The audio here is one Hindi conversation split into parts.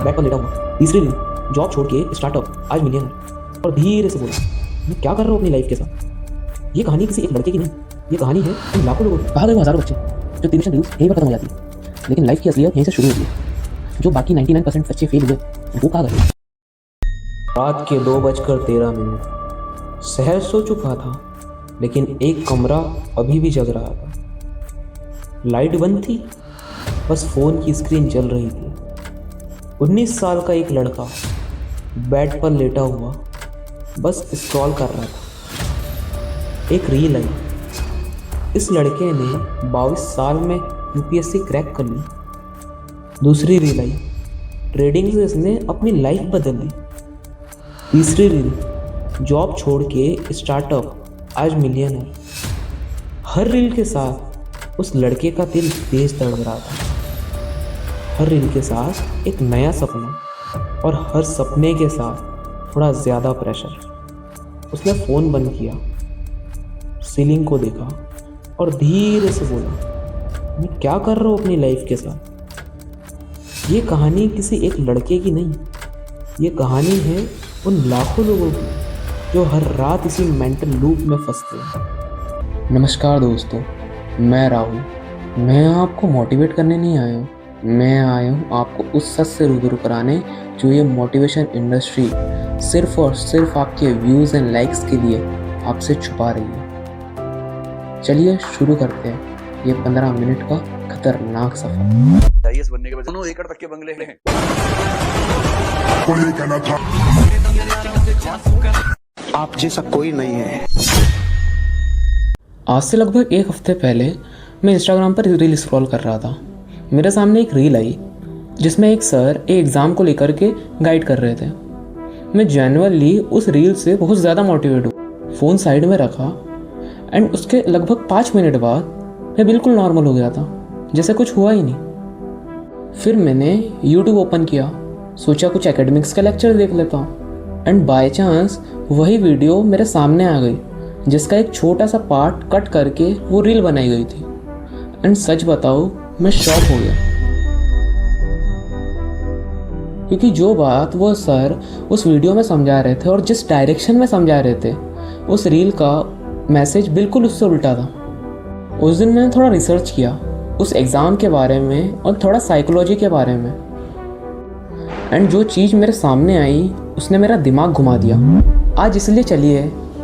बेड पर लेटा हुआ। तीसरी रील, जॉब छोड़ के स्टार्टअप आज मिलियनर। और धीरे से बोला, मैं क्या कर रहा हूँ अपनी लाइफ के साथ। ये कहानी किसी एक लड़के की नहीं, ये कहानी है उन लाखों लोगों की। कहा गए वो हज़ारों बच्चे जो 3 रील्स यहीं पर खत्म हो जाती है, लेकिन लाइफ की असलियत यहीं से शुरू होती है। जो बाकी 99% बच्चे फेल हुए वो कहा गए। रात के 2:13 शहर सो चुका था, लेकिन एक कमरा अभी भी जग रहा था। लाइट बंद थी, बस फोन की स्क्रीन जल रही थी। 19 साल का एक लड़का बेड पर लेटा हुआ बस स्क्रॉल कर रहा था। एक रील आई। इस लड़के ने 22 साल में यूपीएससी क्रैक कर ली। दूसरी रील आई। ट्रेडिंग से इसने अपनी लाइफ बदल दी। तीसरी रील, जॉब छोड़ के स्टार्टअप आज मिलियनर। हर रील के साथ उस लड़के का दिल तेज धड़क रहा था। हर रील के साथ एक नया सपना, और हर सपने के साथ थोड़ा ज़्यादा प्रेशर। उसने फ़ोन बंद किया, सीलिंग को देखा और धीरे से बोला, मैं क्या कर रहा हूँ अपनी लाइफ के साथ। ये कहानी किसी एक लड़के की नहीं, ये कहानी है उन लाखों लोगों की जो हर रात इसी मेंटल लूप में फंसते हैं। नमस्कार दोस्तों, मैं राहुल। मैं आपको मोटिवेट करने नहीं आया हूँ, मैं आया हूँ आपको उस सच से रूबरू कराने जो ये मोटिवेशन इंडस्ट्री सिर्फ और सिर्फ आपके व्यूज़ एंड लाइक्स के लिए आपसे छुपा रही है। चलिए शुरू करते हैं ये 15 मिनट का खतरनाक सफर। आईएएस बनने के बाद 2 एकड़ तक के बंगले हैं। आप जैसा कोई नहीं है। आज से लगभग एक हफ्ते पहले मैं इंस्टाग्राम पर रील स्क्रॉल कर रहा था। मेरे सामने एक रील आई जिसमें एक सर एक एग्ज़ाम को लेकर के गाइड कर रहे थे। मैं जेन्युइनली उस रील से बहुत ज़्यादा मोटिवेट हूँ। फ़ोन साइड में रखा एंड उसके लगभग 5 मिनट बाद मैं बिल्कुल नॉर्मल हो गया था, जैसे कुछ हुआ ही नहीं। फिर मैंने यूट्यूब ओपन किया, सोचा कुछ एकेडमिक्स का लेक्चर देख लेता हूँ एंड बाय चांस वही वीडियो मेरे सामने आ गई जिसका एक छोटा सा पार्ट कट करके वो रील बनाई गई थी। एंड सच बताओ, मैं शॉक हो गया, क्योंकि जो बात वो सर उस वीडियो में समझा रहे थे और जिस डायरेक्शन में समझा रहे थे, उस रील का मैसेज बिल्कुल उससे उल्टा था। उस दिन मैंने थोड़ा रिसर्च किया उस एग्ज़ाम के बारे में और थोड़ा साइकोलॉजी के बारे में, एंड जो चीज़ मेरे सामने आई उसने मेरा दिमाग घुमा दिया। आज इसलिए चलिए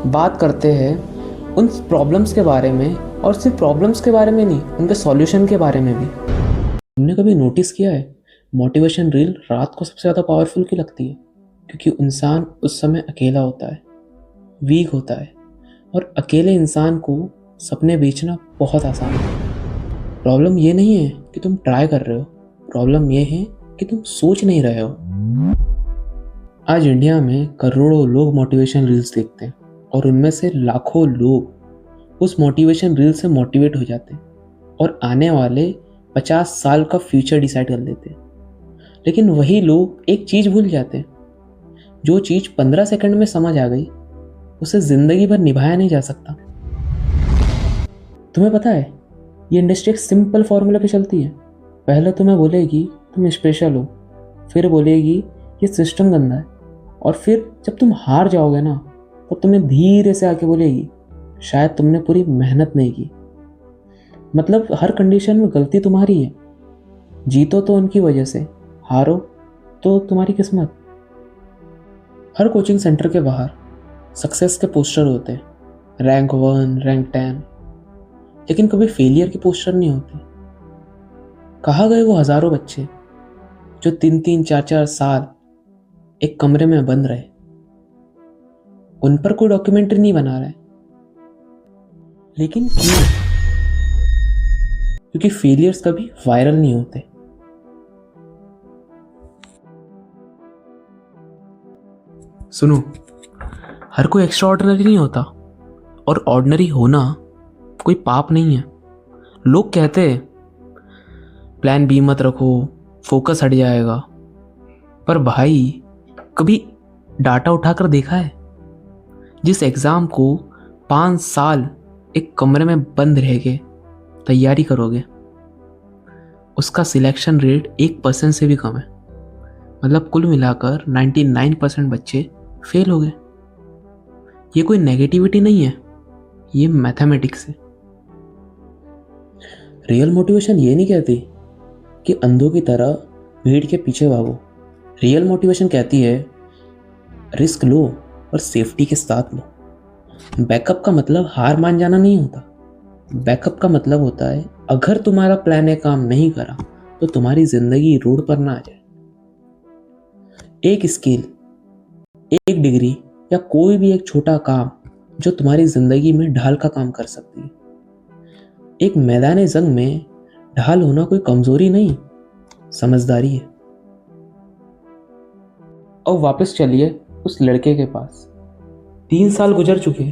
बात करते हैं उन प्रॉब्लम्स के बारे में, और सिर्फ प्रॉब्लम्स के बारे में नहीं, उनके सॉल्यूशन के बारे में भी। हमने कभी नोटिस किया है मोटिवेशन रील रात को सबसे ज़्यादा पावरफुल क्यों लगती है? क्योंकि इंसान उस समय अकेला होता है, वीक होता है, और अकेले इंसान को सपने बेचना बहुत आसान है। प्रॉब्लम ये नहीं है कि तुम ट्राई कर रहे हो, प्रॉब्लम ये है कि तुम सोच नहीं रहे हो। आज इंडिया में करोड़ों लोग मोटिवेशन रील्स देखते हैं और उनमें से लाखों लोग उस मोटिवेशन रील से मोटिवेट हो जाते हैं और आने वाले 50 साल का फ्यूचर डिसाइड कर लेते हैं। लेकिन वही लोग एक चीज़ भूल जाते हैं, जो चीज़ 15 सेकंड में समझ आ गई उसे ज़िंदगी भर निभाया नहीं जा सकता। तुम्हें पता है ये इंडस्ट्री एक सिंपल फॉर्मूला पे चलती है। पहले तुम्हें बोलेगी तुम स्पेशल हो, फिर बोलेगी ये सिस्टम गंदा है, और फिर जब तुम हार जाओगे ना तो तुम्हें धीरे से आके बोलेगी शायद तुमने पूरी मेहनत नहीं की। मतलब हर कंडीशन में गलती तुम्हारी है। जीतो तो उनकी वजह से, हारो तो तुम्हारी किस्मत। हर कोचिंग सेंटर के बाहर सक्सेस के पोस्टर होते हैं, रैंक 1, रैंक 10, लेकिन कभी फेलियर के पोस्टर नहीं होते। कहाँ गए वो हज़ारों बच्चे जो 3-3, 4-4 साल एक कमरे में बंद रहे? उन पर कोई डॉक्यूमेंट्री नहीं बना रहा है। लेकिन क्यों? क्योंकि फेलियर्स कभी वायरल नहीं होते। सुनो, हर कोई एक्स्ट्रा ऑर्डिनरी नहीं होता, और ऑर्डिनरी होना कोई पाप नहीं है। लोग कहते हैं प्लान बी मत रखो, फोकस हट जाएगा, पर भाई कभी डाटा उठाकर देखा है? जिस एग्ज़ाम को 5 साल एक कमरे में बंद रह के तैयारी करोगे, उसका सिलेक्शन रेट 1% से भी कम है। मतलब कुल मिलाकर 99% बच्चे फेल हो गए। ये कोई नेगेटिविटी नहीं है, ये मैथमेटिक्स है। रियल मोटिवेशन ये नहीं कहती कि अंधों की तरह भीड़ के पीछे भागो। रियल मोटिवेशन कहती है रिस्क लो और सेफ्टी के साथ लो। बैकअप का मतलब हार मान जाना नहीं होता। बैकअप का मतलब होता है अगर तुम्हारा प्लान ए काम नहीं करा तो तुम्हारी जिंदगी रोड पर ना आ जाए। एक स्किल, एक डिग्री या कोई भी एक छोटा काम जो तुम्हारी जिंदगी में ढाल का काम कर सकती है। एक मैदान जंग में ढाल होना कोई कमजोरी नहीं, समझदारी है। और वापस चलिए उस लड़के के पास। 3 साल गुजर चुके,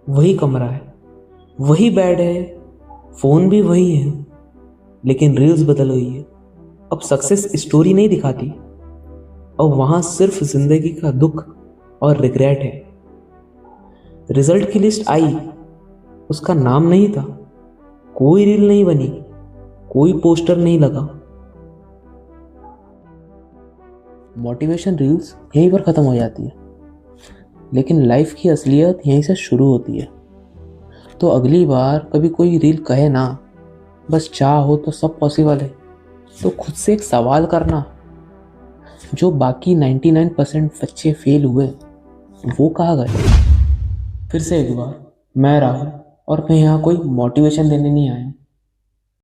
वही कमरा है, वही बेड है, फोन भी वही है, लेकिन रील्स बदल गई है। अब सक्सेस स्टोरी नहीं दिखाती, अब वहां सिर्फ जिंदगी का दुख और रिग्रेट है। रिजल्ट की लिस्ट आई, उसका नाम नहीं था, कोई रील नहीं बनी, कोई पोस्टर नहीं लगा। मोटिवेशन रील्स यहीं पर ख़त्म हो जाती है, लेकिन लाइफ की असलियत यहीं से शुरू होती है। तो अगली बार कभी कोई रील कहे ना बस चाह हो तो सब पॉसिबल है, तो खुद से एक सवाल करना, जो बाकी 99% बच्चे फेल हुए वो कहाँ गए। फिर से एक बार, मैं राहुल, और मैं यहाँ कोई मोटिवेशन देने नहीं आया,